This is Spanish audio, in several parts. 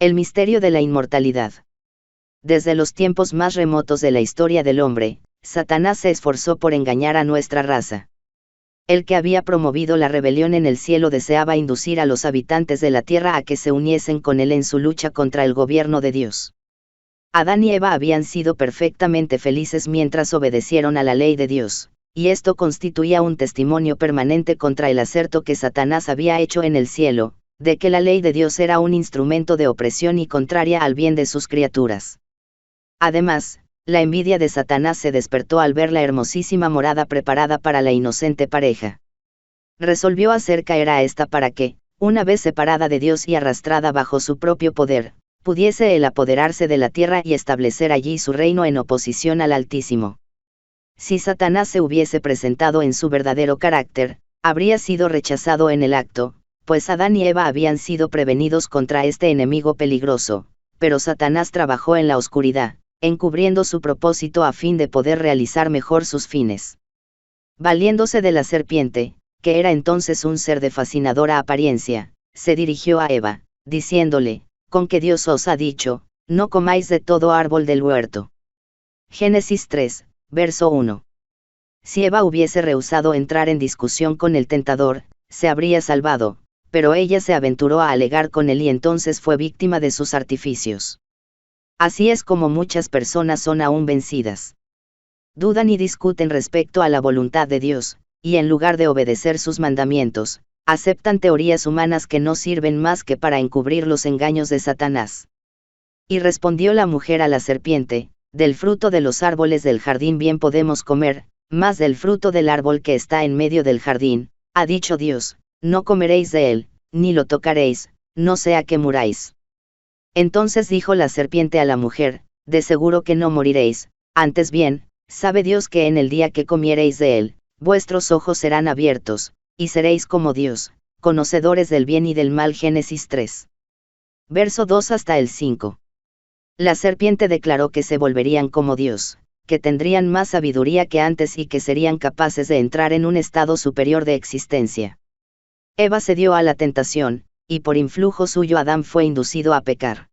El misterio de la inmortalidad. Desde los tiempos más remotos de la historia del hombre, Satanás se esforzó por engañar a nuestra raza. El que había promovido la rebelión en el cielo deseaba inducir a los habitantes de la tierra a que se uniesen con él en su lucha contra el gobierno de Dios. Adán y Eva habían sido perfectamente felices mientras obedecieron a la ley de Dios, y esto constituía un testimonio permanente contra el aserto que Satanás había hecho en el cielo, de que la ley de Dios era un instrumento de opresión y contraria al bien de sus criaturas. Además, la envidia de Satanás se despertó al ver la hermosísima morada preparada para la inocente pareja. Resolvió hacer caer a esta para que, una vez separada de Dios y arrastrada bajo su propio poder, pudiese él apoderarse de la tierra y establecer allí su reino en oposición al Altísimo. Si Satanás se hubiese presentado en su verdadero carácter, habría sido rechazado en el acto, pues Adán y Eva habían sido prevenidos contra este enemigo peligroso, pero Satanás trabajó en la oscuridad, encubriendo su propósito a fin de poder realizar mejor sus fines. Valiéndose de la serpiente, que era entonces un ser de fascinadora apariencia, se dirigió a Eva, diciéndole, «Con que Dios os ha dicho, no comáis de todo árbol del huerto». Génesis 3, verso 1. Si Eva hubiese rehusado entrar en discusión con el tentador, se habría salvado, pero ella se aventuró a alegar con él y entonces fue víctima de sus artificios. Así es como muchas personas son aún vencidas. Dudan y discuten respecto a la voluntad de Dios, y en lugar de obedecer sus mandamientos, aceptan teorías humanas que no sirven más que para encubrir los engaños de Satanás. Y respondió la mujer a la serpiente, «Del fruto de los árboles del jardín bien podemos comer, mas del fruto del árbol que está en medio del jardín, ha dicho Dios, no comeréis de él, ni lo tocaréis, no sea que muráis». Entonces dijo la serpiente a la mujer, «De seguro que no moriréis, antes bien, sabe Dios que en el día que comiereis de él, vuestros ojos serán abiertos, y seréis como Dios, conocedores del bien y del mal». Génesis 3. Verso 2 hasta el 5. La serpiente declaró que se volverían como Dios, que tendrían más sabiduría que antes y que serían capaces de entrar en un estado superior de existencia. Eva cedió a la tentación, y por influjo suyo Adán fue inducido a pecar.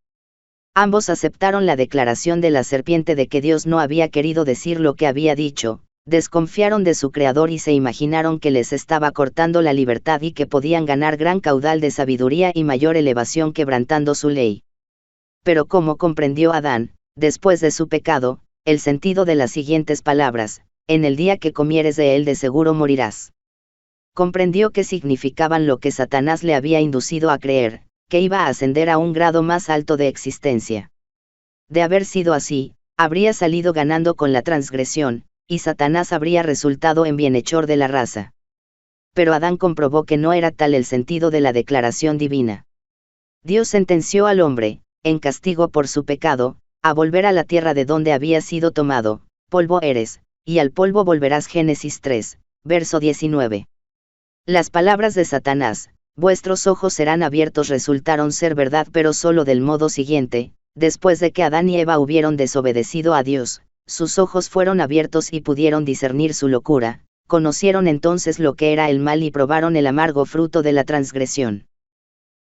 Ambos aceptaron la declaración de la serpiente de que Dios no había querido decir lo que había dicho, desconfiaron de su Creador y se imaginaron que les estaba cortando la libertad y que podían ganar gran caudal de sabiduría y mayor elevación quebrantando su ley. Pero ¿cómo comprendió Adán, después de su pecado, el sentido de las siguientes palabras? «En el día que comieres de él de seguro morirás»? Comprendió qué significaban lo que Satanás le había inducido a creer, que iba a ascender a un grado más alto de existencia. De haber sido así, habría salido ganando con la transgresión, y Satanás habría resultado en bienhechor de la raza. Pero Adán comprobó que no era tal el sentido de la declaración divina. Dios sentenció al hombre, en castigo por su pecado, a volver a la tierra de donde había sido tomado, polvo eres, y al polvo volverás. Génesis 3, verso 19. Las palabras de Satanás, «vuestros ojos serán abiertos», resultaron ser verdad, pero solo del modo siguiente: después de que Adán y Eva hubieron desobedecido a Dios, sus ojos fueron abiertos y pudieron discernir su locura, conocieron entonces lo que era el mal y probaron el amargo fruto de la transgresión.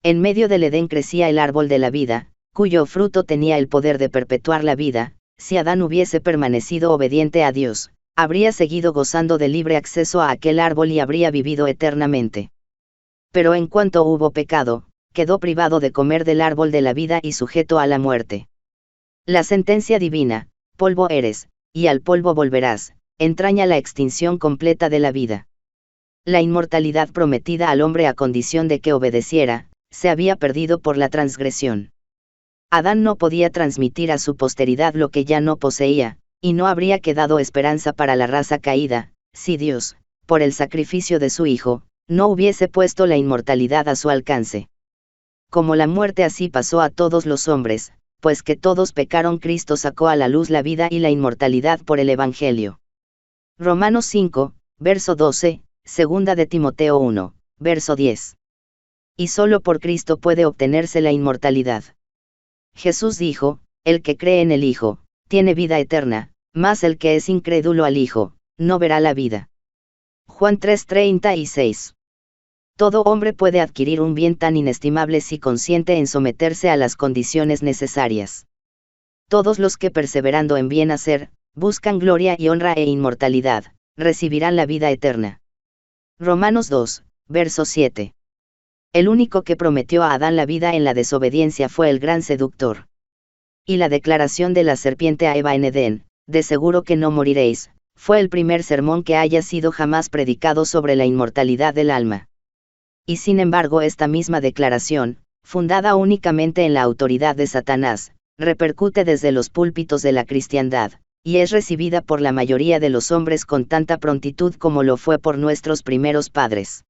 En medio del Edén crecía el árbol de la vida, cuyo fruto tenía el poder de perpetuar la vida. Si Adán hubiese permanecido obediente a Dios, habría seguido gozando de libre acceso a aquel árbol y habría vivido eternamente. Pero en cuanto hubo pecado, quedó privado de comer del árbol de la vida y sujeto a la muerte. La sentencia divina, «polvo eres, y al polvo volverás», entraña la extinción completa de la vida. La inmortalidad prometida al hombre a condición de que obedeciera, se había perdido por la transgresión. Adán no podía transmitir a su posteridad lo que ya no poseía, y no habría quedado esperanza para la raza caída, si Dios, por el sacrificio de su Hijo, no hubiese puesto la inmortalidad a su alcance. Como la muerte así pasó a todos los hombres, pues que todos pecaron, Cristo sacó a la luz la vida y la inmortalidad por el Evangelio. Romanos 5, verso 12, segunda de Timoteo 1, verso 10. Y solo por Cristo puede obtenerse la inmortalidad. Jesús dijo: «El que cree en el Hijo, tiene vida eterna, mas el que es incrédulo al Hijo, no verá la vida». Juan 3:36. Todo hombre puede adquirir un bien tan inestimable si consiente en someterse a las condiciones necesarias. Todos los que perseverando en bien hacer, buscan gloria y honra e inmortalidad, recibirán la vida eterna. Romanos 2, verso 7. El único que prometió a Adán la vida en la desobediencia fue el gran seductor. Y la declaración de la serpiente a Eva en Edén, de seguro que no moriréis, fue el primer sermón que haya sido jamás predicado sobre la inmortalidad del alma. Y sin embargo esta misma declaración, fundada únicamente en la autoridad de Satanás, repercute desde los púlpitos de la cristiandad, y es recibida por la mayoría de los hombres con tanta prontitud como lo fue por nuestros primeros padres.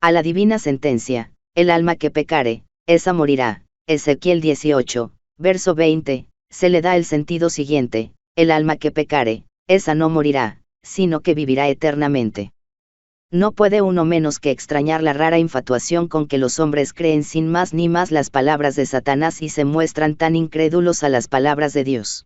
A la divina sentencia, el alma que pecare, esa morirá, Ezequiel 18, verso 20, se le da el sentido siguiente: el alma que pecare, esa no morirá, sino que vivirá eternamente. No puede uno menos que extrañar la rara infatuación con que los hombres creen sin más ni más las palabras de Satanás y se muestran tan incrédulos a las palabras de Dios.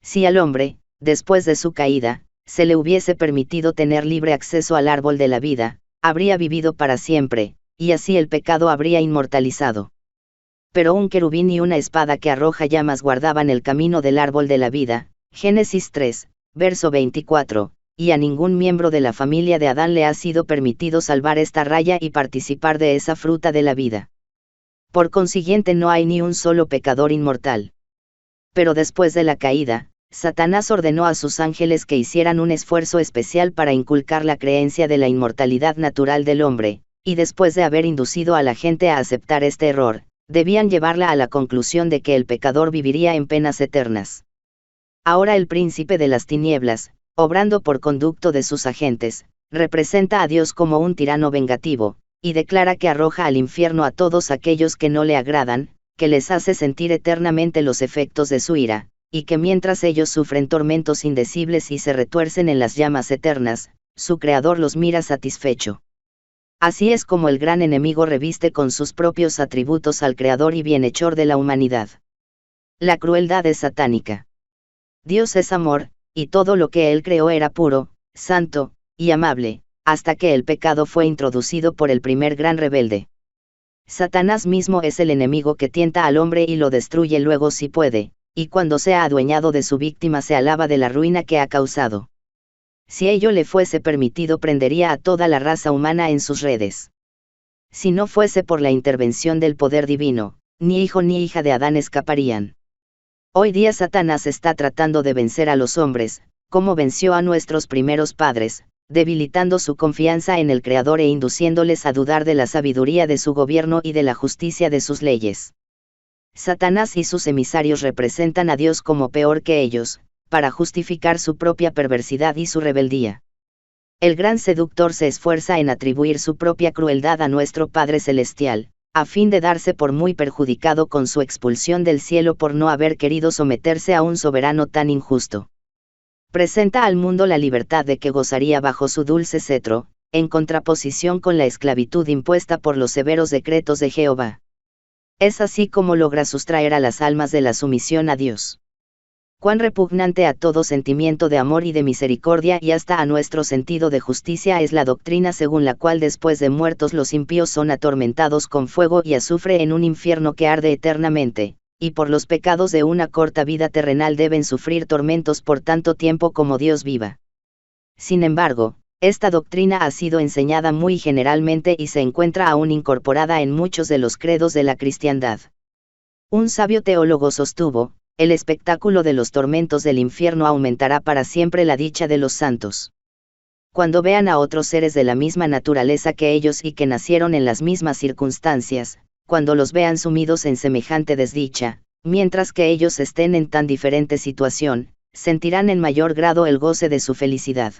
Si al hombre, después de su caída, se le hubiese permitido tener libre acceso al árbol de la vida, habría vivido para siempre, y así el pecado habría inmortalizado. Pero un querubín y una espada que arroja llamas guardaban el camino del árbol de la vida, Génesis 3, verso 24, y a ningún miembro de la familia de Adán le ha sido permitido salvar esta raya y participar de esa fruta de la vida. Por consiguiente no hay ni un solo pecador inmortal. Pero después de la caída, Satanás ordenó a sus ángeles que hicieran un esfuerzo especial para inculcar la creencia de la inmortalidad natural del hombre, y después de haber inducido a la gente a aceptar este error, debían llevarla a la conclusión de que el pecador viviría en penas eternas. Ahora el príncipe de las tinieblas, obrando por conducto de sus agentes, representa a Dios como un tirano vengativo, y declara que arroja al infierno a todos aquellos que no le agradan, que les hace sentir eternamente los efectos de su ira, y que mientras ellos sufren tormentos indecibles y se retuercen en las llamas eternas, su Creador los mira satisfecho. Así es como el gran enemigo reviste con sus propios atributos al Creador y bienhechor de la humanidad. La crueldad es satánica. Dios es amor, y todo lo que Él creó era puro, santo, y amable, hasta que el pecado fue introducido por el primer gran rebelde. Satanás mismo es el enemigo que tienta al hombre y lo destruye luego si puede, y cuando se ha adueñado de su víctima se alaba de la ruina que ha causado. Si ello le fuese permitido, prendería a toda la raza humana en sus redes. Si no fuese por la intervención del poder divino, ni hijo ni hija de Adán escaparían. Hoy día Satanás está tratando de vencer a los hombres, como venció a nuestros primeros padres, debilitando su confianza en el Creador e induciéndoles a dudar de la sabiduría de su gobierno y de la justicia de sus leyes. Satanás y sus emisarios representan a Dios como peor que ellos, para justificar su propia perversidad y su rebeldía. El gran seductor se esfuerza en atribuir su propia crueldad a nuestro Padre Celestial, a fin de darse por muy perjudicado con su expulsión del cielo por no haber querido someterse a un soberano tan injusto. Presenta al mundo la libertad de que gozaría bajo su dulce cetro, en contraposición con la esclavitud impuesta por los severos decretos de Jehová. Es así como logra sustraer a las almas de la sumisión a Dios. Cuán repugnante a todo sentimiento de amor y de misericordia y hasta a nuestro sentido de justicia es la doctrina según la cual después de muertos los impíos son atormentados con fuego y azufre en un infierno que arde eternamente, y por los pecados de una corta vida terrenal deben sufrir tormentos por tanto tiempo como Dios viva. Sin embargo, esta doctrina ha sido enseñada muy generalmente y se encuentra aún incorporada en muchos de los credos de la cristiandad. Un sabio teólogo sostuvo: el espectáculo de los tormentos del infierno aumentará para siempre la dicha de los santos. Cuando vean a otros seres de la misma naturaleza que ellos y que nacieron en las mismas circunstancias, cuando los vean sumidos en semejante desdicha, mientras que ellos estén en tan diferente situación, sentirán en mayor grado el goce de su felicidad.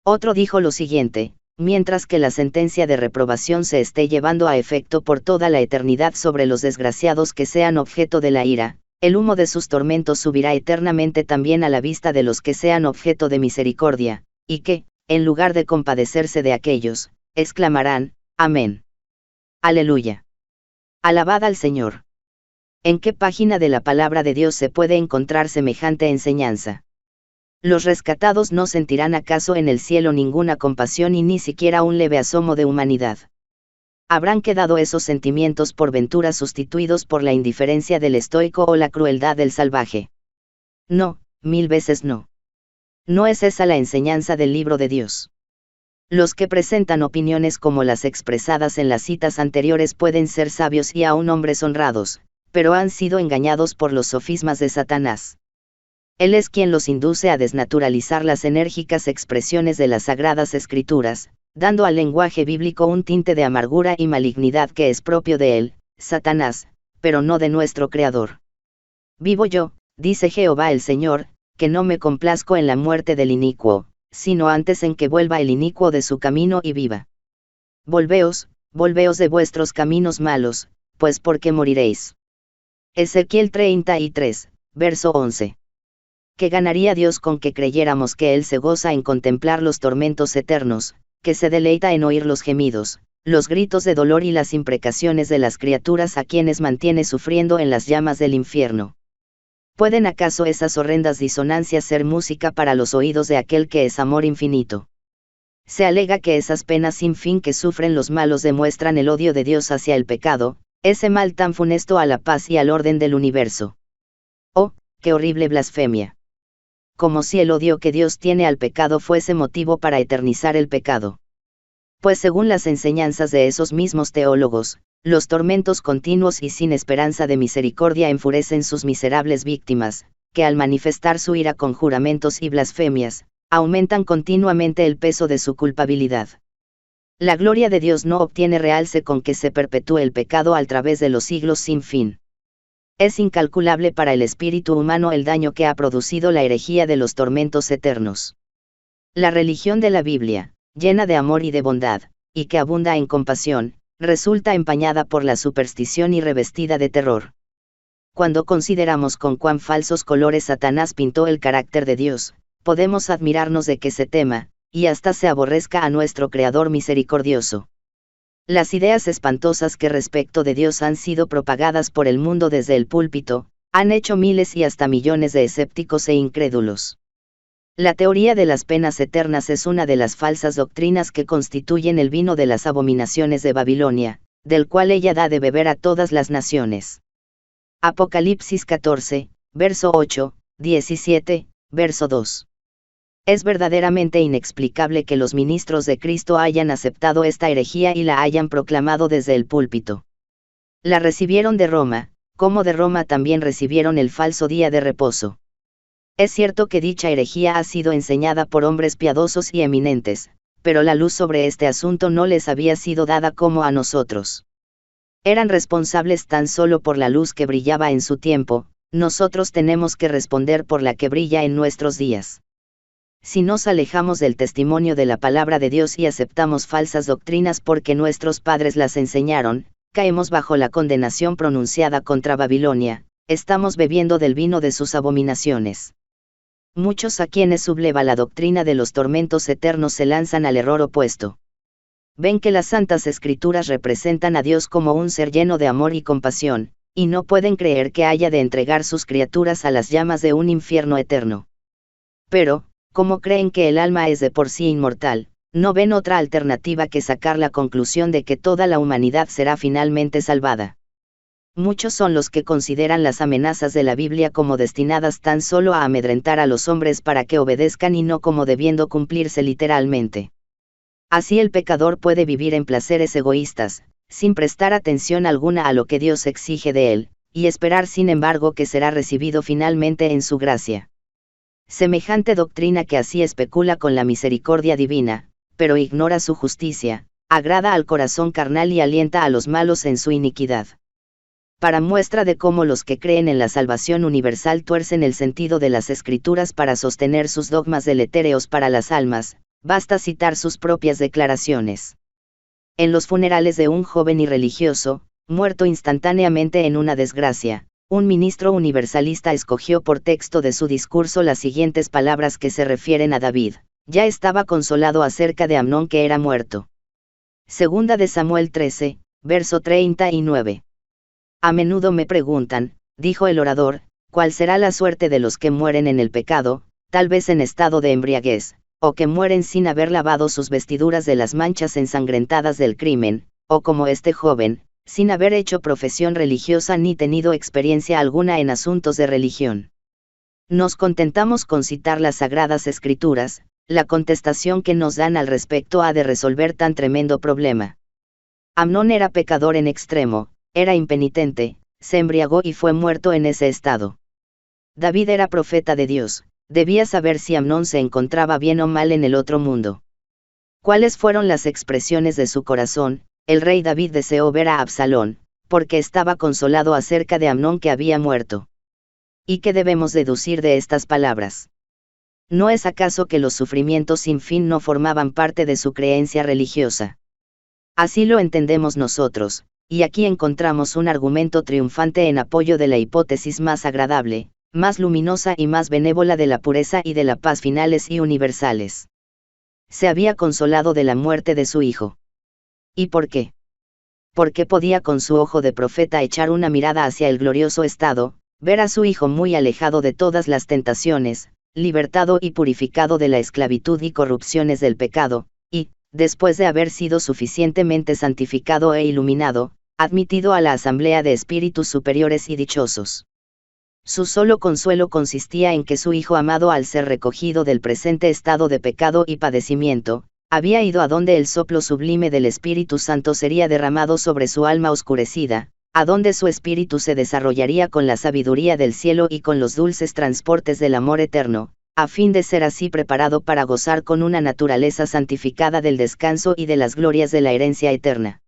Otro dijo lo siguiente: mientras que la sentencia de reprobación se esté llevando a efecto por toda la eternidad sobre los desgraciados que sean objeto de la ira, el humo de sus tormentos subirá eternamente también a la vista de los que sean objeto de misericordia, y que, en lugar de compadecerse de aquellos, exclamarán: Amén. Aleluya. Alabad al Señor. ¿En qué página de la palabra de Dios se puede encontrar semejante enseñanza? ¿Los rescatados no sentirán acaso en el cielo ninguna compasión y ni siquiera un leve asomo de humanidad? ¿Habrán quedado esos sentimientos por ventura sustituidos por la indiferencia del estoico o la crueldad del salvaje? No, 1000 veces no. No es esa la enseñanza del libro de Dios. Los que presentan opiniones como las expresadas en las citas anteriores pueden ser sabios y aún hombres honrados, pero han sido engañados por los sofismas de Satanás. Él es quien los induce a desnaturalizar las enérgicas expresiones de las Sagradas Escrituras, dando al lenguaje bíblico un tinte de amargura y malignidad que es propio de él, Satanás, pero no de nuestro Creador. Vivo yo, dice Jehová el Señor, que no me complazco en la muerte del inicuo, sino antes en que vuelva el inicuo de su camino y viva. Volveos, volveos de vuestros caminos malos, pues porque moriréis. Ezequiel 33, verso 11. ¿Qué ganaría Dios con que creyéramos que Él se goza en contemplar los tormentos eternos, que se deleita en oír los gemidos, los gritos de dolor y las imprecaciones de las criaturas a quienes mantiene sufriendo en las llamas del infierno? ¿Pueden acaso esas horrendas disonancias ser música para los oídos de aquel que es amor infinito? Se alega que esas penas sin fin que sufren los malos demuestran el odio de Dios hacia el pecado, ese mal tan funesto a la paz y al orden del universo. ¡Oh, qué horrible blasfemia! Como si el odio que Dios tiene al pecado fuese motivo para eternizar el pecado. Pues según las enseñanzas de esos mismos teólogos, los tormentos continuos y sin esperanza de misericordia enfurecen sus miserables víctimas, que al manifestar su ira con juramentos y blasfemias, aumentan continuamente el peso de su culpabilidad. La gloria de Dios no obtiene realce con que se perpetúe el pecado a través de los siglos sin fin. Es incalculable para el espíritu humano el daño que ha producido la herejía de los tormentos eternos. La religión de la Biblia, llena de amor y de bondad, y que abunda en compasión, resulta empañada por la superstición y revestida de terror. Cuando consideramos con cuán falsos colores Satanás pintó el carácter de Dios, podemos admirarnos de que se tema, y hasta se aborrezca a nuestro Creador misericordioso. Las ideas espantosas que respecto de Dios han sido propagadas por el mundo desde el púlpito, han hecho miles y hasta millones de escépticos e incrédulos. La teoría de las penas eternas es una de las falsas doctrinas que constituyen el vino de las abominaciones de Babilonia, del cual ella da de beber a todas las naciones. Apocalipsis 14, verso 8, 17, verso 2. Es verdaderamente inexplicable que los ministros de Cristo hayan aceptado esta herejía y la hayan proclamado desde el púlpito. La recibieron de Roma, como de Roma también recibieron el falso día de reposo. Es cierto que dicha herejía ha sido enseñada por hombres piadosos y eminentes, pero la luz sobre este asunto no les había sido dada como a nosotros. Eran responsables tan solo por la luz que brillaba en su tiempo, nosotros tenemos que responder por la que brilla en nuestros días. Si nos alejamos del testimonio de la palabra de Dios y aceptamos falsas doctrinas porque nuestros padres las enseñaron, caemos bajo la condenación pronunciada contra Babilonia, estamos bebiendo del vino de sus abominaciones. Muchos a quienes subleva la doctrina de los tormentos eternos se lanzan al error opuesto. Ven que las santas escrituras representan a Dios como un ser lleno de amor y compasión, y no pueden creer que haya de entregar sus criaturas a las llamas de un infierno eterno. Pero, como creen que el alma es de por sí inmortal, no ven otra alternativa que sacar la conclusión de que toda la humanidad será finalmente salvada. Muchos son los que consideran las amenazas de la Biblia como destinadas tan solo a amedrentar a los hombres para que obedezcan y no como debiendo cumplirse literalmente. Así el pecador puede vivir en placeres egoístas, sin prestar atención alguna a lo que Dios exige de él, y esperar sin embargo que será recibido finalmente en su gracia. Semejante doctrina que así especula con la misericordia divina, pero ignora su justicia, agrada al corazón carnal y alienta a los malos en su iniquidad. Para muestra de cómo los que creen en la salvación universal tuercen el sentido de las Escrituras para sostener sus dogmas deletéreos para las almas, basta citar sus propias declaraciones. En los funerales de un joven irreligioso, muerto instantáneamente en una desgracia, un ministro universalista escogió por texto de su discurso las siguientes palabras que se refieren a David: ya estaba consolado acerca de Amnón que era muerto. Segunda de Samuel 13, verso 39. A menudo me preguntan, dijo el orador, ¿cuál será la suerte de los que mueren en el pecado, tal vez en estado de embriaguez, o que mueren sin haber lavado sus vestiduras de las manchas ensangrentadas del crimen, o como este joven, sin haber hecho profesión religiosa ni tenido experiencia alguna en asuntos de religión. Nos contentamos con citar las Sagradas Escrituras, la contestación que nos dan al respecto ha de resolver tan tremendo problema. Amnón era pecador en extremo, era impenitente, se embriagó y fue muerto en ese estado. David era profeta de Dios, debía saber si Amnón se encontraba bien o mal en el otro mundo. ¿Cuáles fueron las expresiones de su corazón? El rey David deseó ver a Absalón, porque estaba consolado acerca de Amnón que había muerto. ¿Y qué debemos deducir de estas palabras? ¿No es acaso que los sufrimientos sin fin no formaban parte de su creencia religiosa? Así lo entendemos nosotros, y aquí encontramos un argumento triunfante en apoyo de la hipótesis más agradable, más luminosa y más benévola de la pureza y de la paz finales y universales. Se había consolado de la muerte de su hijo. ¿Y por qué? Porque podía con su ojo de profeta echar una mirada hacia el glorioso estado, ver a su hijo muy alejado de todas las tentaciones, libertado y purificado de la esclavitud y corrupciones del pecado, y, después de haber sido suficientemente santificado e iluminado, admitido a la asamblea de espíritus superiores y dichosos. Su solo consuelo consistía en que su hijo amado, al ser recogido del presente estado de pecado y padecimiento, había ido a donde el soplo sublime del Espíritu Santo sería derramado sobre su alma oscurecida, a donde su espíritu se desarrollaría con la sabiduría del cielo y con los dulces transportes del amor eterno, a fin de ser así preparado para gozar con una naturaleza santificada del descanso y de las glorias de la herencia eterna.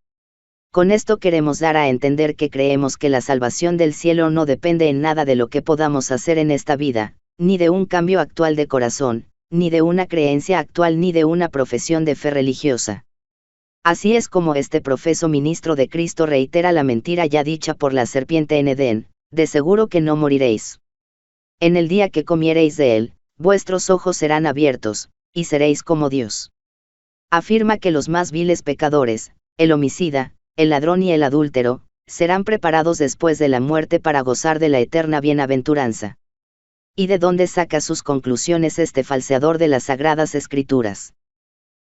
Con esto queremos dar a entender que creemos que la salvación del cielo no depende en nada de lo que podamos hacer en esta vida, ni de un cambio actual de corazón, ni de una creencia actual ni de una profesión de fe religiosa. Así es como este profeso ministro de Cristo reitera la mentira ya dicha por la serpiente en Edén: de seguro que no moriréis. En el día que comiereis de él, vuestros ojos serán abiertos, y seréis como Dios. Afirma que los más viles pecadores, el homicida, el ladrón y el adúltero, serán preparados después de la muerte para gozar de la eterna bienaventuranza. ¿Y de dónde saca sus conclusiones este falseador de las Sagradas Escrituras?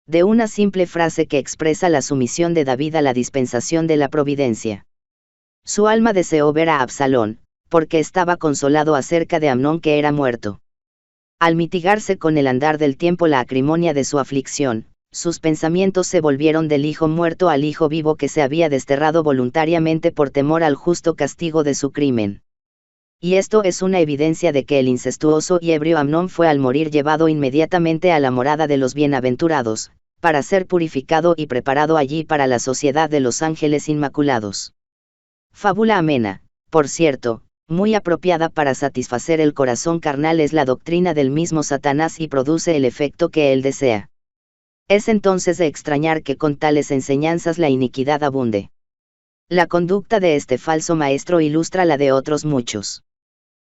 De una simple frase que expresa la sumisión de David a la dispensación de la providencia. Su alma deseó ver a Absalón, porque estaba consolado acerca de Amnón que era muerto. Al mitigarse con el andar del tiempo la acrimonia de su aflicción, sus pensamientos se volvieron del hijo muerto al hijo vivo que se había desterrado voluntariamente por temor al justo castigo de su crimen. Y esto es una evidencia de que el incestuoso y ebrio Amnón fue al morir llevado inmediatamente a la morada de los bienaventurados, para ser purificado y preparado allí para la sociedad de los ángeles inmaculados. Fábula amena, por cierto, muy apropiada para satisfacer el corazón carnal, es la doctrina del mismo Satanás y produce el efecto que él desea. Es entonces de extrañar que con tales enseñanzas la iniquidad abunde. La conducta de este falso maestro ilustra la de otros muchos.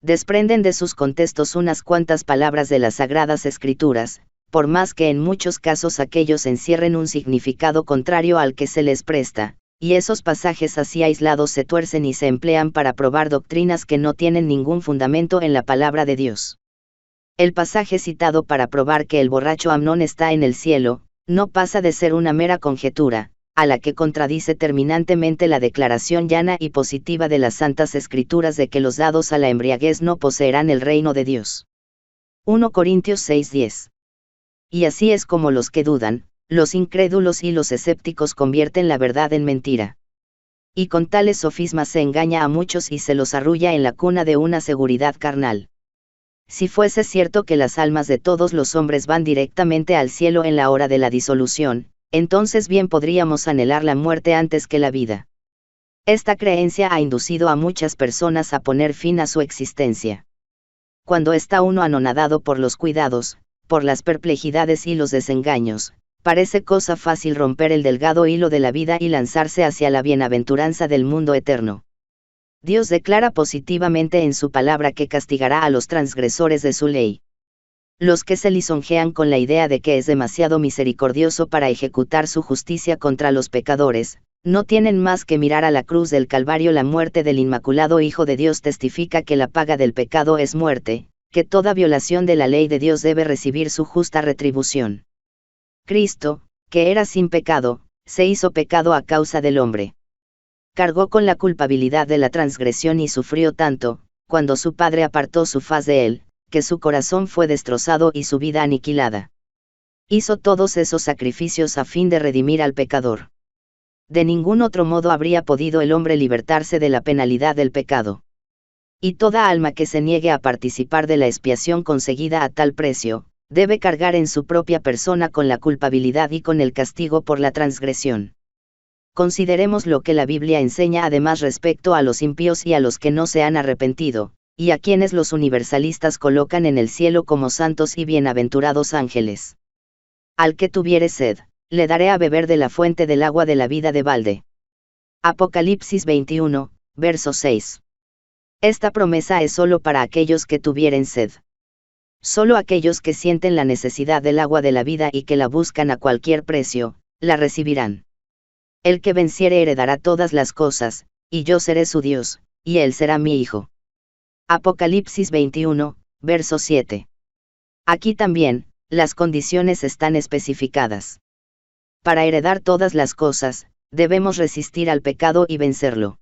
Desprenden de sus contextos unas cuantas palabras de las Sagradas Escrituras, por más que en muchos casos aquellos encierren un significado contrario al que se les presta, y esos pasajes así aislados se tuercen y se emplean para probar doctrinas que no tienen ningún fundamento en la palabra de Dios. El pasaje citado para probar que el borracho Amnón está en el cielo, no pasa de ser una mera conjetura, a la que contradice terminantemente la declaración llana y positiva de las Santas Escrituras de que los dados a la embriaguez no poseerán el reino de Dios. 1 Corintios 6:10. Y así es como los que dudan, los incrédulos y los escépticos convierten la verdad en mentira. Y con tales sofismas se engaña a muchos y se los arrulla en la cuna de una seguridad carnal. Si fuese cierto que las almas de todos los hombres van directamente al cielo en la hora de la disolución, entonces bien podríamos anhelar la muerte antes que la vida. Esta creencia ha inducido a muchas personas a poner fin a su existencia. Cuando está uno anonadado por los cuidados, por las perplejidades y los desengaños, parece cosa fácil romper el delgado hilo de la vida y lanzarse hacia la bienaventuranza del mundo eterno. Dios declara positivamente en su palabra que castigará a los transgresores de su ley. Los que se lisonjean con la idea de que es demasiado misericordioso para ejecutar su justicia contra los pecadores, no tienen más que mirar a la cruz del Calvario. La muerte del Inmaculado Hijo de Dios testifica que la paga del pecado es muerte, que toda violación de la ley de Dios debe recibir su justa retribución. Cristo, que era sin pecado, se hizo pecado a causa del hombre. Cargó con la culpabilidad de la transgresión y sufrió tanto, cuando su Padre apartó su faz de él, que su corazón fue destrozado y su vida aniquilada. Hizo todos esos sacrificios a fin de redimir al pecador. De ningún otro modo habría podido el hombre libertarse de la penalidad del pecado. Y toda alma que se niegue a participar de la expiación conseguida a tal precio, debe cargar en su propia persona con la culpabilidad y con el castigo por la transgresión. Consideremos lo que la Biblia enseña además respecto a los impíos y a los que no se han arrepentido, y a quienes los universalistas colocan en el cielo como santos y bienaventurados ángeles. Al que tuviere sed, le daré a beber de la fuente del agua de la vida de balde. Apocalipsis 21, verso 6. Esta promesa es solo para aquellos que tuvieren sed. Solo aquellos que sienten la necesidad del agua de la vida y que la buscan a cualquier precio, la recibirán. El que venciere heredará todas las cosas, y yo seré su Dios, y él será mi hijo. Apocalipsis 21, verso 7. Aquí también, las condiciones están especificadas. Para heredar todas las cosas, debemos resistir al pecado y vencerlo.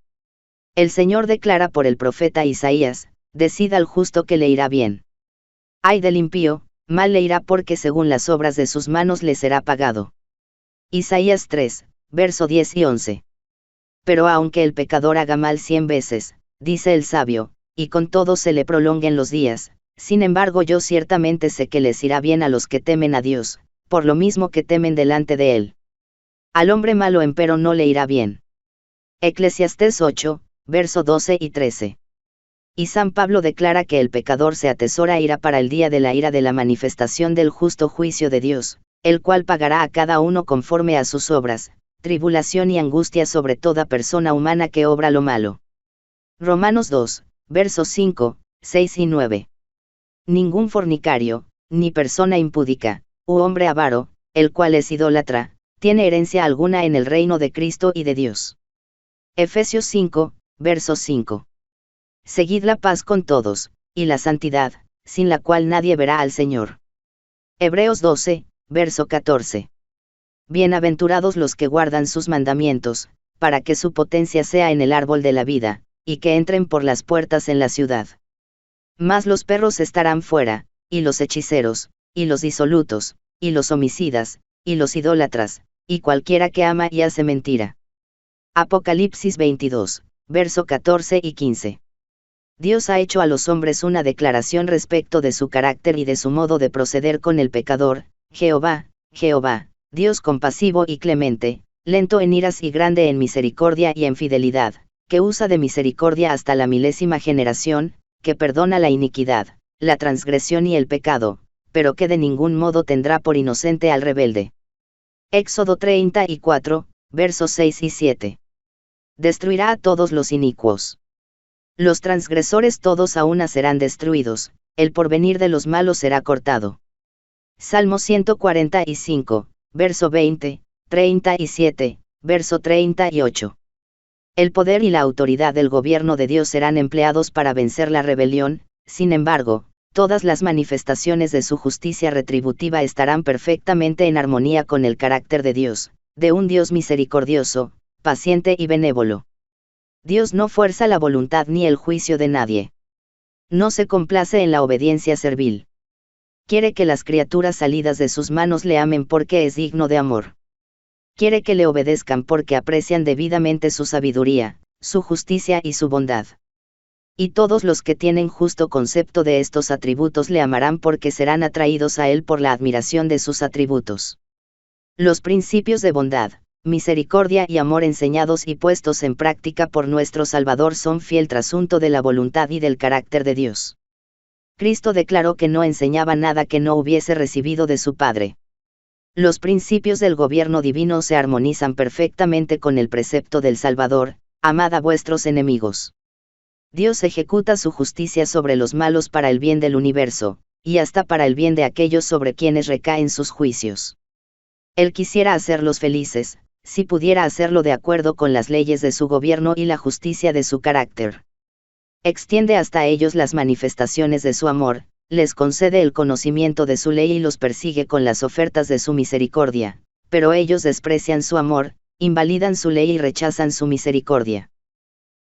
El Señor declara por el profeta Isaías: decida al justo que le irá bien. Ay del impío, mal le irá porque según las obras de sus manos le será pagado. Isaías 3, verso 10 y 11. Pero aunque el pecador haga mal 100 veces, dice el sabio, y con todo se le prolonguen los días, sin embargo yo ciertamente sé que les irá bien a los que temen a Dios, por lo mismo que temen delante de él. Al hombre malo empero no le irá bien. Eclesiastés 8, verso 12 y 13. Y San Pablo declara que el pecador se atesora ira para el día de la ira de la manifestación del justo juicio de Dios, el cual pagará a cada uno conforme a sus obras, tribulación y angustia sobre toda persona humana que obra lo malo. Romanos 2, versos 5, 6 y 9. Ningún fornicario, ni persona impúdica, u hombre avaro, el cual es idólatra, tiene herencia alguna en el reino de Cristo y de Dios. Efesios 5, verso 5. Seguid la paz con todos, y la santidad, sin la cual nadie verá al Señor. Hebreos 12, verso 14. Bienaventurados los que guardan sus mandamientos, para que su potencia sea en el árbol de la vida, y que entren por las puertas en la ciudad. Mas los perros estarán fuera, y los hechiceros, y los disolutos, y los homicidas, y los idólatras, y cualquiera que ama y hace mentira. Apocalipsis 22, verso 14 y 15. Dios ha hecho a los hombres una declaración respecto de su carácter y de su modo de proceder con el pecador: Jehová, Jehová, Dios compasivo y clemente, lento en iras y grande en misericordia y en fidelidad, que usa de misericordia hasta la 1000ª generación, que perdona la iniquidad, la transgresión y el pecado, pero que de ningún modo tendrá por inocente al rebelde. Éxodo 34, versos 6 y 7. Destruirá a todos los inicuos. Los transgresores todos a una serán destruidos, el porvenir de los malos será cortado. Salmo 145, verso 20, 37, verso 38. El poder y la autoridad del gobierno de Dios serán empleados para vencer la rebelión, sin embargo, todas las manifestaciones de su justicia retributiva estarán perfectamente en armonía con el carácter de Dios, de un Dios misericordioso, paciente y benévolo. Dios no fuerza la voluntad ni el juicio de nadie. No se complace en la obediencia servil. Quiere que las criaturas salidas de sus manos le amen porque es digno de amor. Quiere que le obedezcan porque aprecian debidamente su sabiduría, su justicia y su bondad. Y todos los que tienen justo concepto de estos atributos le amarán porque serán atraídos a él por la admiración de sus atributos. Los principios de bondad, misericordia y amor enseñados y puestos en práctica por nuestro Salvador son fiel trasunto de la voluntad y del carácter de Dios. Cristo declaró que no enseñaba nada que no hubiese recibido de su Padre. Los principios del gobierno divino se armonizan perfectamente con el precepto del Salvador: amad a vuestros enemigos. Dios ejecuta su justicia sobre los malos para el bien del universo, y hasta para el bien de aquellos sobre quienes recaen sus juicios. Él quisiera hacerlos felices, si pudiera hacerlo de acuerdo con las leyes de su gobierno y la justicia de su carácter. Extiende hasta ellos las manifestaciones de su amor, les concede el conocimiento de su ley y los persigue con las ofertas de su misericordia, pero ellos desprecian su amor, invalidan su ley y rechazan su misericordia.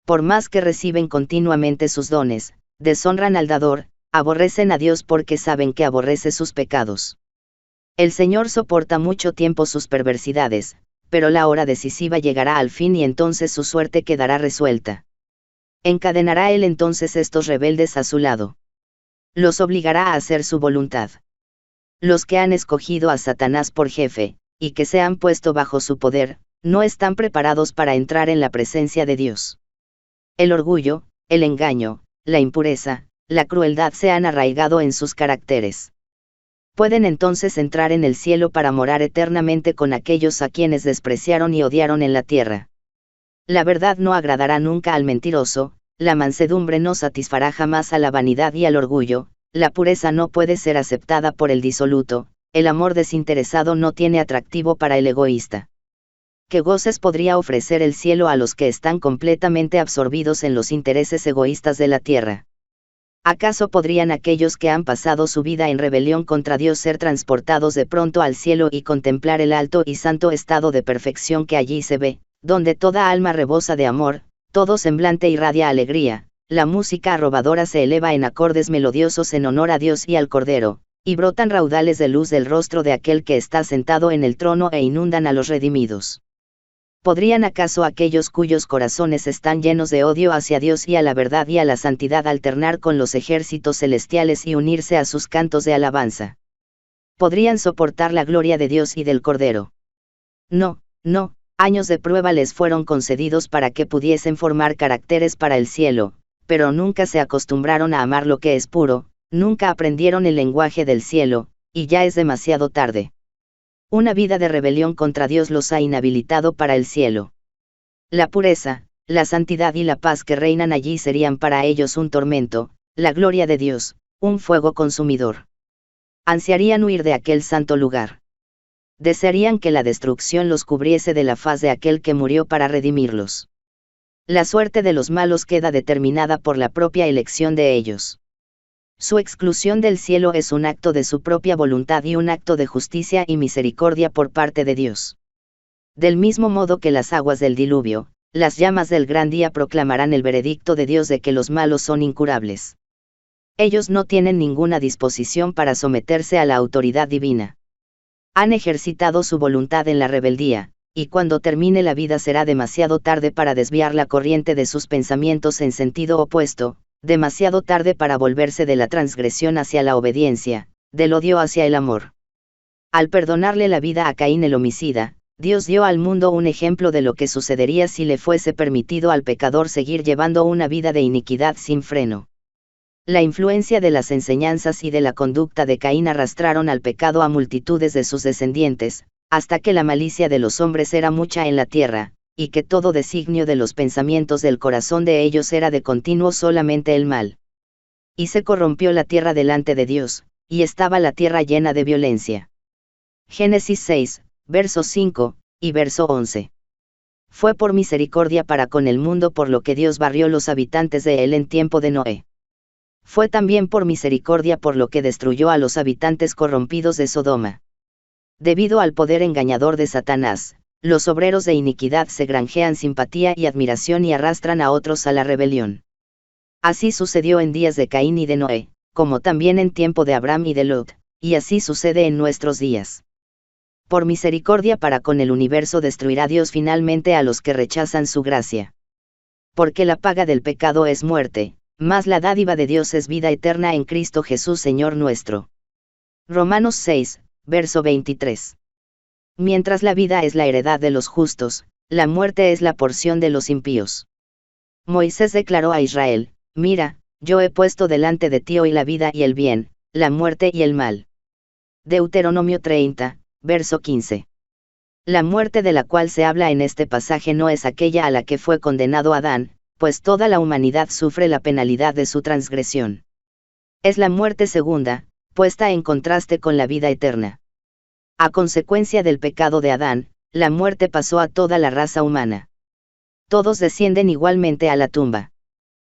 Por más que reciben continuamente sus dones, deshonran al dador, aborrecen a Dios porque saben que aborrece sus pecados. El Señor soporta mucho tiempo sus perversidades, pero la hora decisiva llegará al fin y entonces su suerte quedará resuelta. Encadenará Él entonces estos rebeldes a su lado. Los obligará a hacer su voluntad. Los que han escogido a Satanás por jefe, y que se han puesto bajo su poder, no están preparados para entrar en la presencia de Dios. El orgullo, el engaño, la impureza, la crueldad se han arraigado en sus caracteres. Pueden entonces entrar en el cielo para morar eternamente con aquellos a quienes despreciaron y odiaron en la tierra. La verdad no agradará nunca al mentiroso, la mansedumbre no satisfará jamás a la vanidad y al orgullo, la pureza no puede ser aceptada por el disoluto, el amor desinteresado no tiene atractivo para el egoísta. ¿Qué goces podría ofrecer el cielo a los que están completamente absorbidos en los intereses egoístas de la tierra? ¿Acaso podrían aquellos que han pasado su vida en rebelión contra Dios ser transportados de pronto al cielo y contemplar el alto y santo estado de perfección que allí se ve, donde toda alma rebosa de amor, todo semblante irradia alegría, la música arrobadora se eleva en acordes melodiosos en honor a Dios y al Cordero, y brotan raudales de luz del rostro de aquel que está sentado en el trono e inundan a los redimidos? ¿Podrían acaso aquellos cuyos corazones están llenos de odio hacia Dios y a la verdad y a la santidad alternar con los ejércitos celestiales y unirse a sus cantos de alabanza? ¿Podrían soportar la gloria de Dios y del Cordero? No, no, años de prueba les fueron concedidos para que pudiesen formar caracteres para el cielo, pero nunca se acostumbraron a amar lo que es puro, nunca aprendieron el lenguaje del cielo, y ya es demasiado tarde. Una vida de rebelión contra Dios los ha inhabilitado para el cielo. La pureza, la santidad y la paz que reinan allí serían para ellos un tormento, la gloria de Dios, un fuego consumidor. Ansiarían huir de aquel santo lugar. Desearían que la destrucción los cubriese de la faz de aquel que murió para redimirlos. La suerte de los malos queda determinada por la propia elección de ellos. Su exclusión del cielo es un acto de su propia voluntad y un acto de justicia y misericordia por parte de Dios. Del mismo modo que las aguas del diluvio, las llamas del gran día proclamarán el veredicto de Dios de que los malos son incurables. Ellos no tienen ninguna disposición para someterse a la autoridad divina. Han ejercitado su voluntad en la rebeldía, y cuando termine la vida será demasiado tarde para desviar la corriente de sus pensamientos en sentido opuesto, demasiado tarde para volverse de la transgresión hacia la obediencia, del odio hacia el amor. Al perdonarle la vida a Caín el homicida, Dios dio al mundo un ejemplo de lo que sucedería si le fuese permitido al pecador seguir llevando una vida de iniquidad sin freno. La influencia de las enseñanzas y de la conducta de Caín arrastraron al pecado a multitudes de sus descendientes, hasta que la malicia de los hombres era mucha en la tierra, y que todo designio de los pensamientos del corazón de ellos era de continuo solamente el mal. Y se corrompió la tierra delante de Dios, y estaba la tierra llena de violencia. Génesis 6, verso 5, y verso 11. Fue por misericordia para con el mundo por lo que Dios barrió los habitantes de él en tiempo de Noé. Fue también por misericordia por lo que destruyó a los habitantes corrompidos de Sodoma. Debido al poder engañador de Satanás, los obreros de iniquidad se granjean simpatía y admiración y arrastran a otros a la rebelión. Así sucedió en días de Caín y de Noé, como también en tiempo de Abraham y de Lot, y así sucede en nuestros días. Por misericordia para con el universo destruirá Dios finalmente a los que rechazan su gracia. Porque la paga del pecado es muerte, mas la dádiva de Dios es vida eterna en Cristo Jesús Señor nuestro. Romanos 6, verso 23. Mientras la vida es la heredad de los justos, la muerte es la porción de los impíos. Moisés declaró a Israel: mira, yo he puesto delante de ti hoy la vida y el bien, la muerte y el mal. Deuteronomio 30, verso 15. La muerte de la cual se habla en este pasaje no es aquella a la que fue condenado Adán, pues toda la humanidad sufre la penalidad de su transgresión. Es la muerte segunda, puesta en contraste con la vida eterna. A consecuencia del pecado de Adán, la muerte pasó a toda la raza humana. Todos descienden igualmente a la tumba.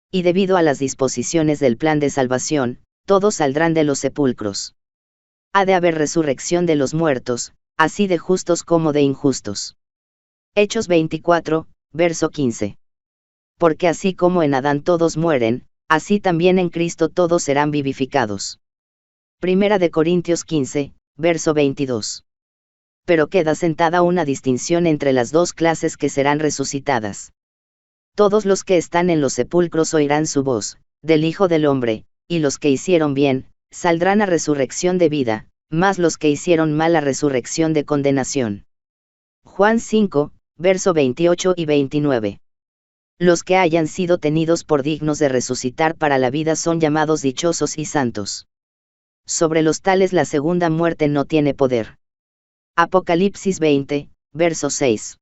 Y debido a las disposiciones del plan de salvación, todos saldrán de los sepulcros. Ha de haber resurrección de los muertos, así de justos como de injustos. Hechos 24, verso 15. Porque así como en Adán todos mueren, así también en Cristo todos serán vivificados. Primera de Corintios 15, verso 22. Pero queda sentada una distinción entre las dos clases que serán resucitadas. Todos los que están en los sepulcros oirán su voz, del Hijo del Hombre, y los que hicieron bien, saldrán a resurrección de vida, mas los que hicieron mal a resurrección de condenación. Juan 5, verso 28 y 29. Los que hayan sido tenidos por dignos de resucitar para la vida son llamados dichosos y santos. Sobre los tales la segunda muerte no tiene poder. Apocalipsis 20, verso 6.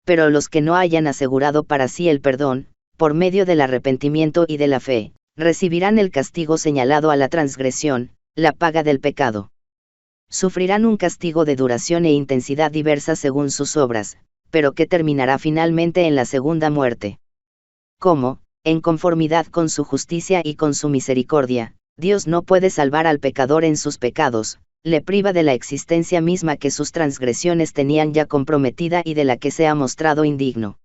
Pero los que no hayan asegurado para sí el perdón, por medio del arrepentimiento y de la fe, recibirán el castigo señalado a la transgresión, la paga del pecado. Sufrirán un castigo de duración e intensidad diversa según sus obras, pero que terminará finalmente en la segunda muerte. Como, en conformidad con su justicia y con su misericordia, Dios no puede salvar al pecador en sus pecados, le priva de la existencia misma que sus transgresiones tenían ya comprometida y de la que se ha mostrado indigno.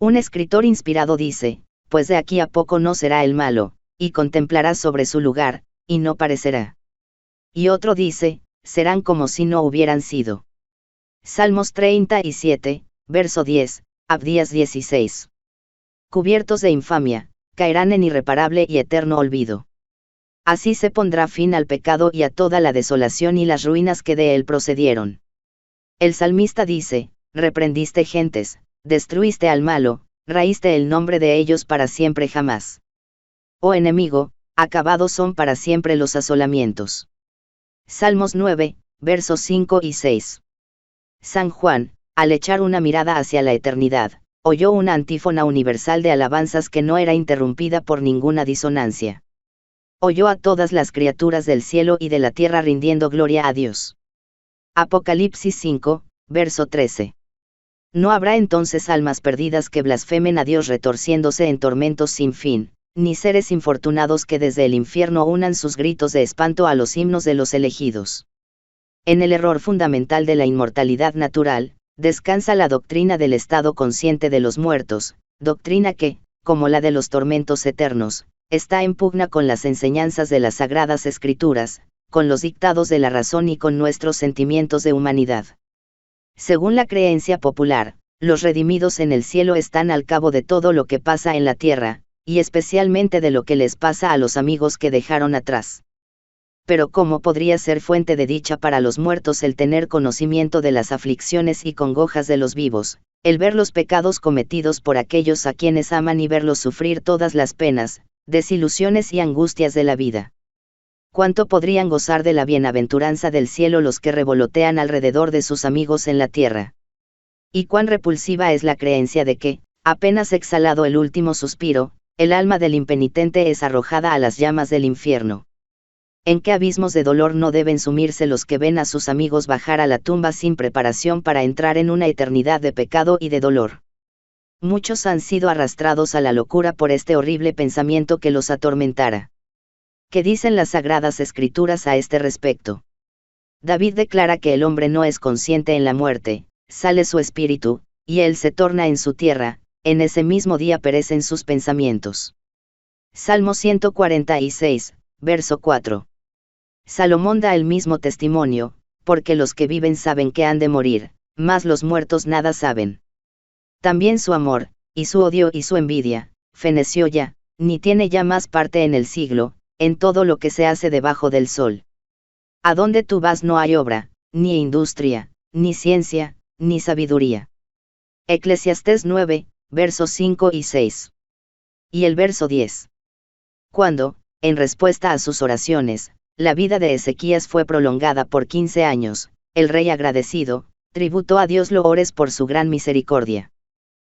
Un escritor inspirado dice, pues de aquí a poco no será el malo, y contemplará sobre su lugar, y no parecerá. Y otro dice, serán como si no hubieran sido. Salmos 37, verso 10, Abdías 16. Cubiertos de infamia, caerán en irreparable y eterno olvido. Así se pondrá fin al pecado y a toda la desolación y las ruinas que de él procedieron. El salmista dice, reprendiste gentes, destruiste al malo, raíste el nombre de ellos para siempre jamás. Oh enemigo, acabados son para siempre los asolamientos. Salmos 9, versos 5 y 6. San Juan, al echar una mirada hacia la eternidad, oyó una antífona universal de alabanzas que no era interrumpida por ninguna disonancia. Oyó a todas las criaturas del cielo y de la tierra rindiendo gloria a Dios. Apocalipsis 5, verso 13. No habrá entonces almas perdidas que blasfemen a Dios retorciéndose en tormentos sin fin, ni seres infortunados que desde el infierno unan sus gritos de espanto a los himnos de los elegidos. En el error fundamental de la inmortalidad natural, descansa la doctrina del estado consciente de los muertos, doctrina que, como la de los tormentos eternos, está en pugna con las enseñanzas de las Sagradas Escrituras, con los dictados de la razón y con nuestros sentimientos de humanidad. Según la creencia popular, los redimidos en el cielo están al cabo de todo lo que pasa en la tierra, y especialmente de lo que les pasa a los amigos que dejaron atrás. Pero ¿cómo podría ser fuente de dicha para los muertos el tener conocimiento de las aflicciones y congojas de los vivos, el ver los pecados cometidos por aquellos a quienes aman y verlos sufrir todas las penas, desilusiones y angustias de la vida? ¿Cuánto podrían gozar de la bienaventuranza del cielo los que revolotean alrededor de sus amigos en la tierra? Y cuán repulsiva es la creencia de que, apenas exhalado el último suspiro, el alma del impenitente es arrojada a las llamas del infierno. ¿En qué abismos de dolor no deben sumirse los que ven a sus amigos bajar a la tumba sin preparación para entrar en una eternidad de pecado y de dolor? Muchos han sido arrastrados a la locura por este horrible pensamiento que los atormentara. ¿Qué dicen las Sagradas Escrituras a este respecto? David declara que el hombre no es consciente en la muerte, sale su espíritu, y él se torna en su tierra, en ese mismo día perecen sus pensamientos. Salmo 146, verso 4. Salomón da el mismo testimonio, porque los que viven saben que han de morir, mas los muertos nada saben. También su amor, y su odio y su envidia, feneció ya, ni tiene ya más parte en el siglo, en todo lo que se hace debajo del sol. A donde tú vas no hay obra, ni industria, ni ciencia, ni sabiduría. Eclesiastés 9, versos 5 y 6. Y el verso 10. Cuando, en respuesta a sus oraciones, la vida de Ezequías fue prolongada por 15 años, el rey agradecido, tributó a Dios loores por su gran misericordia.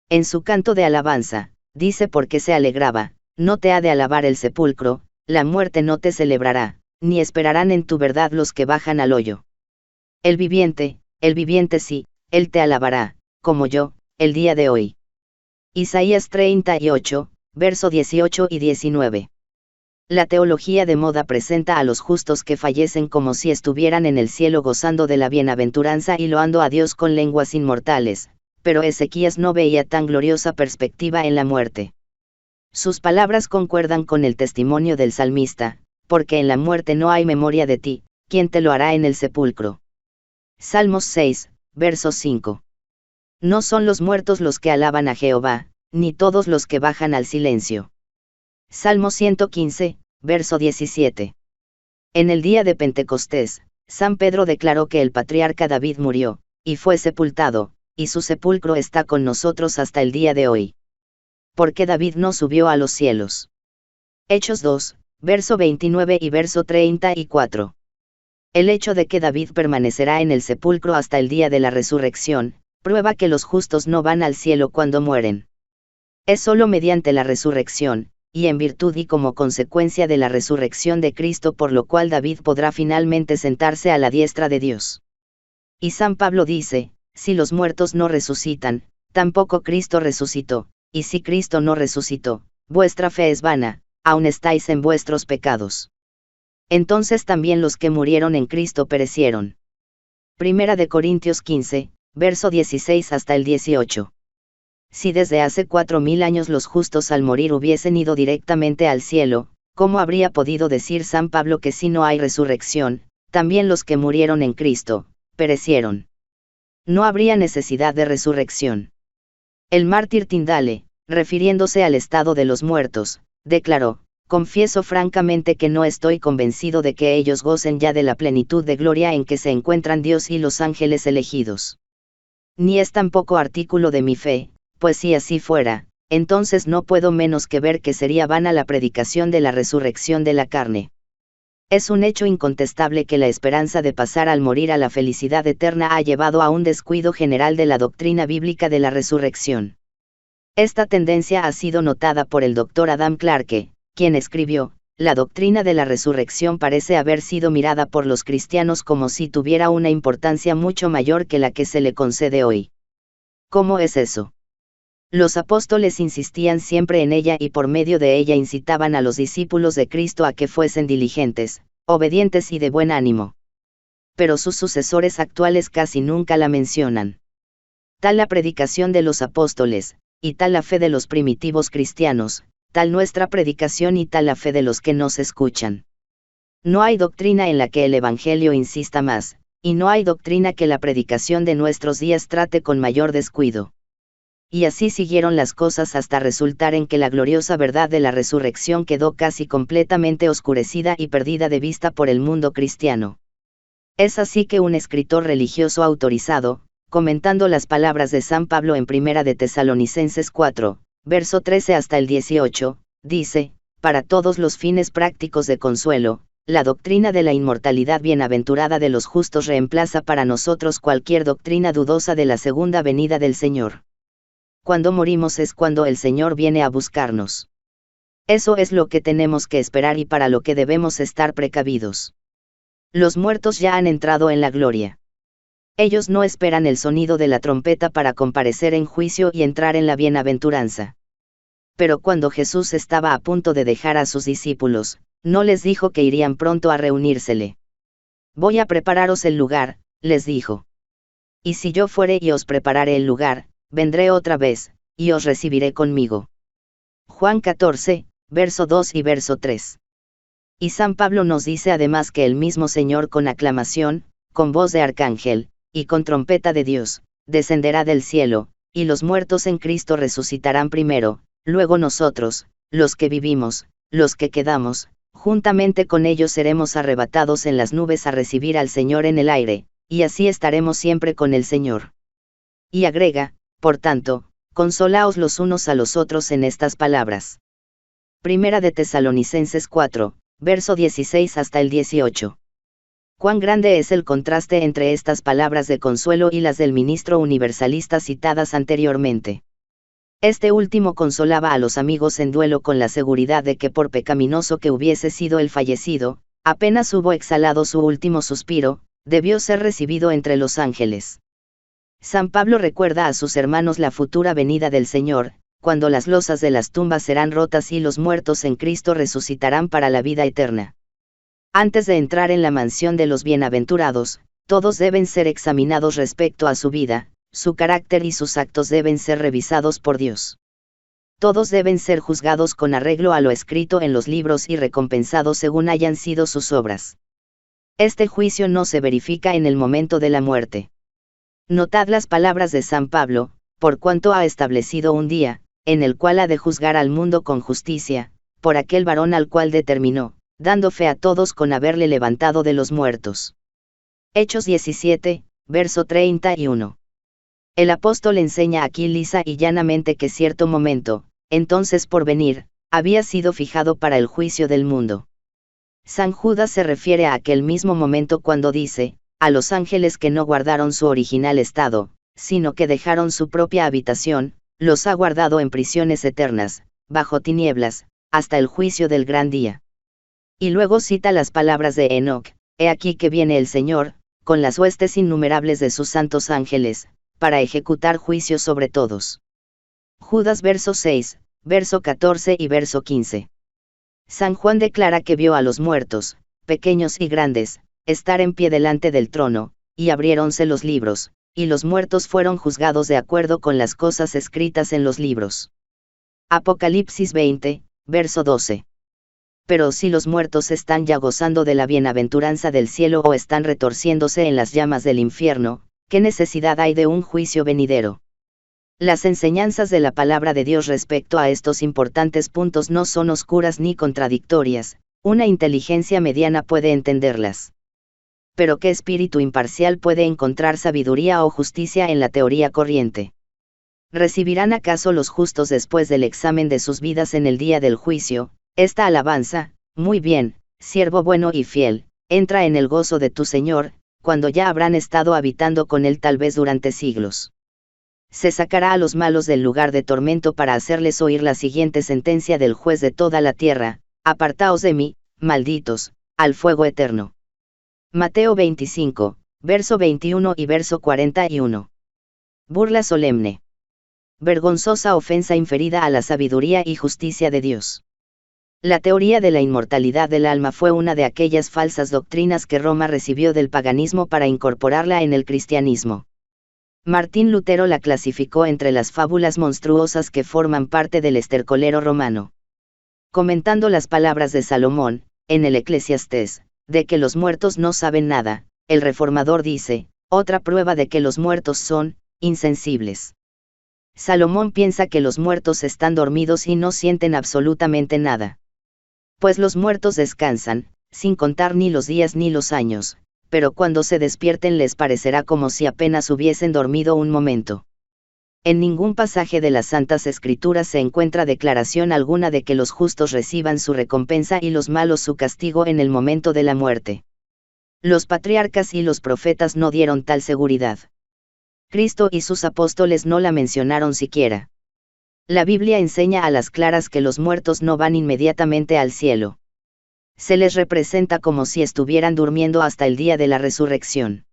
En su canto de alabanza, dice porque se alegraba, no te ha de alabar el sepulcro, la muerte no te celebrará, ni esperarán en tu verdad los que bajan al hoyo. El viviente sí, él te alabará, como yo, el día de hoy. Isaías 38, verso 18 y 19. La teología de moda presenta a los justos que fallecen como si estuvieran en el cielo gozando de la bienaventuranza y loando a Dios con lenguas inmortales, pero Ezequías no veía tan gloriosa perspectiva en la muerte. Sus palabras concuerdan con el testimonio del salmista, porque en la muerte no hay memoria de ti, ¿quién te lo hará en el sepulcro? Salmos 6, verso 5. No son los muertos los que alaban a Jehová, ni todos los que bajan al silencio. Salmo 115, verso 17. En el día de Pentecostés, San Pedro declaró que el patriarca David murió, y fue sepultado, y su sepulcro está con nosotros hasta el día de hoy. ¿Por qué David no subió a los cielos? Hechos 2, verso 29 y verso 34. El hecho de que David permanecerá en el sepulcro hasta el día de la resurrección, prueba que los justos no van al cielo cuando mueren. Es solo mediante la resurrección, y en virtud y como consecuencia de la resurrección de Cristo por lo cual David podrá finalmente sentarse a la diestra de Dios. Y San Pablo dice, si los muertos no resucitan, tampoco Cristo resucitó, y si Cristo no resucitó, vuestra fe es vana, aún estáis en vuestros pecados. Entonces también los que murieron en Cristo perecieron. Primera de Corintios 15, verso 16 hasta el 18. Si desde hace 4000 años los justos al morir hubiesen ido directamente al cielo, ¿cómo habría podido decir San Pablo que si no hay resurrección, también los que murieron en Cristo, perecieron? No habría necesidad de resurrección. El mártir Tindale, refiriéndose al estado de los muertos, declaró, confieso francamente que no estoy convencido de que ellos gocen ya de la plenitud de gloria en que se encuentran Dios y los ángeles elegidos. Ni es tampoco artículo de mi fe, pues si así fuera, entonces no puedo menos que ver que sería vana la predicación de la resurrección de la carne. Es un hecho incontestable que la esperanza de pasar al morir a la felicidad eterna ha llevado a un descuido general de la doctrina bíblica de la resurrección. Esta tendencia ha sido notada por el Dr. Adam Clarke, quien escribió, la doctrina de la resurrección parece haber sido mirada por los cristianos como si tuviera una importancia mucho mayor que la que se le concede hoy. ¿Cómo es eso? Los apóstoles insistían siempre en ella y por medio de ella incitaban a los discípulos de Cristo a que fuesen diligentes, obedientes y de buen ánimo. Pero sus sucesores actuales casi nunca la mencionan. Tal la predicación de los apóstoles, y tal la fe de los primitivos cristianos, tal nuestra predicación y tal la fe de los que nos escuchan. No hay doctrina en la que el Evangelio insista más, y no hay doctrina que la predicación de nuestros días trate con mayor descuido. Y así siguieron las cosas hasta resultar en que la gloriosa verdad de la resurrección quedó casi completamente oscurecida y perdida de vista por el mundo cristiano. Es así que un escritor religioso autorizado, comentando las palabras de San Pablo en Primera de Tesalonicenses 4, verso 13 hasta el 18, dice, para todos los fines prácticos de consuelo, la doctrina de la inmortalidad bienaventurada de los justos reemplaza para nosotros cualquier doctrina dudosa de la segunda venida del Señor. Cuando morimos es cuando el Señor viene a buscarnos. Eso es lo que tenemos que esperar y para lo que debemos estar precavidos. Los muertos ya han entrado en la gloria. Ellos no esperan el sonido de la trompeta para comparecer en juicio y entrar en la bienaventuranza. Pero cuando Jesús estaba a punto de dejar a sus discípulos, no les dijo que irían pronto a reunírsele. Voy a prepararos el lugar, les dijo. Y si yo fuere y os prepararé el lugar, vendré otra vez, y os recibiré conmigo. Juan 14, verso 2 y verso 3. Y San Pablo nos dice además que el mismo Señor con aclamación, con voz de arcángel, y con trompeta de Dios, descenderá del cielo, y los muertos en Cristo resucitarán primero, luego nosotros, los que vivimos, los que quedamos, juntamente con ellos seremos arrebatados en las nubes a recibir al Señor en el aire, y así estaremos siempre con el Señor. Y agrega, por tanto, consolaos los unos a los otros en estas palabras. Primera de Tesalonicenses 4, verso 16 hasta el 18. Cuán grande es el contraste entre estas palabras de consuelo y las del ministro universalista citadas anteriormente. Este último consolaba a los amigos en duelo con la seguridad de que por pecaminoso que hubiese sido el fallecido, apenas hubo exhalado su último suspiro, debió ser recibido entre los ángeles. San Pablo recuerda a sus hermanos la futura venida del Señor, cuando las losas de las tumbas serán rotas y los muertos en Cristo resucitarán para la vida eterna. Antes de entrar en la mansión de los bienaventurados, todos deben ser examinados respecto a su vida, su carácter y sus actos deben ser revisados por Dios. Todos deben ser juzgados con arreglo a lo escrito en los libros y recompensados según hayan sido sus obras. Este juicio no se verifica en el momento de la muerte. Notad las palabras de San Pablo, por cuanto ha establecido un día, en el cual ha de juzgar al mundo con justicia, por aquel varón al cual determinó, dando fe a todos con haberle levantado de los muertos. Hechos 17, verso 31. El apóstol enseña aquí lisa y llanamente que cierto momento, entonces por venir, había sido fijado para el juicio del mundo. San Judas se refiere a aquel mismo momento cuando dice, a los ángeles que no guardaron su original estado, sino que dejaron su propia habitación, los ha guardado en prisiones eternas, bajo tinieblas, hasta el juicio del gran día. Y luego cita las palabras de Enoc, he aquí que viene el Señor, con las huestes innumerables de sus santos ángeles, para ejecutar juicio sobre todos. Judas verso 6, verso 14 y verso 15. San Juan declara que vio a los muertos, pequeños y grandes, estar en pie delante del trono, y abriéronse los libros, y los muertos fueron juzgados de acuerdo con las cosas escritas en los libros. Apocalipsis 20, verso 12. Pero si los muertos están ya gozando de la bienaventuranza del cielo o están retorciéndose en las llamas del infierno, ¿qué necesidad hay de un juicio venidero? Las enseñanzas de la palabra de Dios respecto a estos importantes puntos no son oscuras ni contradictorias, una inteligencia mediana puede entenderlas. Pero ¿qué espíritu imparcial puede encontrar sabiduría o justicia en la teoría corriente? ¿Recibirán acaso los justos después del examen de sus vidas en el día del juicio, esta alabanza? Muy bien, siervo bueno y fiel, entra en el gozo de tu Señor, cuando ya habrán estado habitando con Él tal vez durante siglos. Se sacará a los malos del lugar de tormento para hacerles oír la siguiente sentencia del juez de toda la tierra: apartaos de mí, malditos, al fuego eterno. Mateo 25, verso 21 y verso 41. Burla solemne. Vergonzosa ofensa inferida a la sabiduría y justicia de Dios. La teoría de la inmortalidad del alma fue una de aquellas falsas doctrinas que Roma recibió del paganismo para incorporarla en el cristianismo. Martín Lutero la clasificó entre las fábulas monstruosas que forman parte del estercolero romano. Comentando las palabras de Salomón, en el Eclesiastés, de que los muertos no saben nada, el reformador dice, otra prueba de que los muertos son insensibles. Salomón piensa que los muertos están dormidos y no sienten absolutamente nada. Pues los muertos descansan, sin contar ni los días ni los años, pero cuando se despierten les parecerá como si apenas hubiesen dormido un momento. En ningún pasaje de las Santas Escrituras se encuentra declaración alguna de que los justos reciban su recompensa y los malos su castigo en el momento de la muerte. Los patriarcas y los profetas no dieron tal seguridad. Cristo y sus apóstoles no la mencionaron siquiera. La Biblia enseña a las claras que los muertos no van inmediatamente al cielo. Se les representa como si estuvieran durmiendo hasta el día de la resurrección.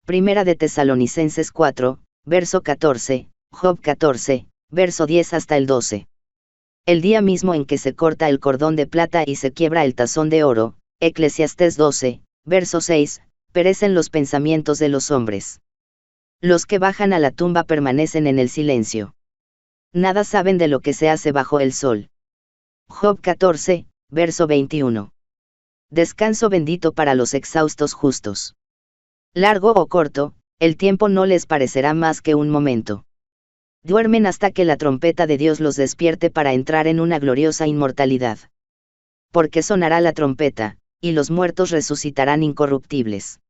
Primera de Tesalonicenses 4, verso 14, Job 14, verso 10 hasta el 12. El día mismo en que se corta el cordón de plata y se quiebra el tazón de oro, Eclesiastés 12, verso 6, perecen los pensamientos de los hombres. Los que bajan a la tumba permanecen en el silencio. Nada saben de lo que se hace bajo el sol. Job 14, verso 21. Descanso bendito para los exhaustos justos. Largo o corto, el tiempo no les parecerá más que un momento. Duermen hasta que la trompeta de Dios los despierte para entrar en una gloriosa inmortalidad. Porque sonará la trompeta, y los muertos resucitarán incorruptibles.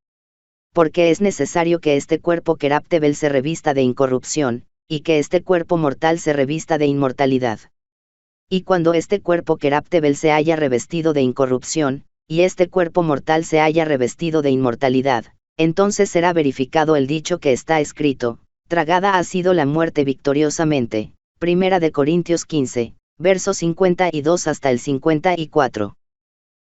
Porque es necesario que este cuerpo queráptebel se revista de incorrupción, y que este cuerpo mortal se revista de inmortalidad. Y cuando este cuerpo queráptebel se haya revestido de incorrupción, y este cuerpo mortal se haya revestido de inmortalidad, entonces será verificado el dicho que está escrito: tragada ha sido la muerte victoriosamente. Primera de Corintios 15, versos 52 hasta el 54.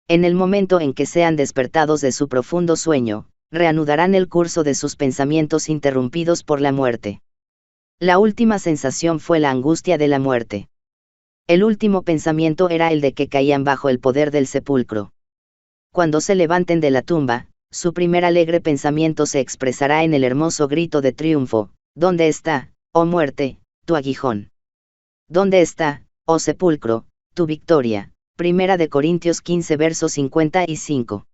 En el momento en que sean despertados de su profundo sueño, reanudarán el curso de sus pensamientos interrumpidos por la muerte. La última sensación fue la angustia de la muerte. El último pensamiento era el de que caían bajo el poder del sepulcro. Cuando se levanten de la tumba, su primer alegre pensamiento se expresará en el hermoso grito de triunfo: ¿dónde está, oh muerte, tu aguijón? ¿Dónde está, oh sepulcro, tu victoria? Primera de Corintios 15 verso 55.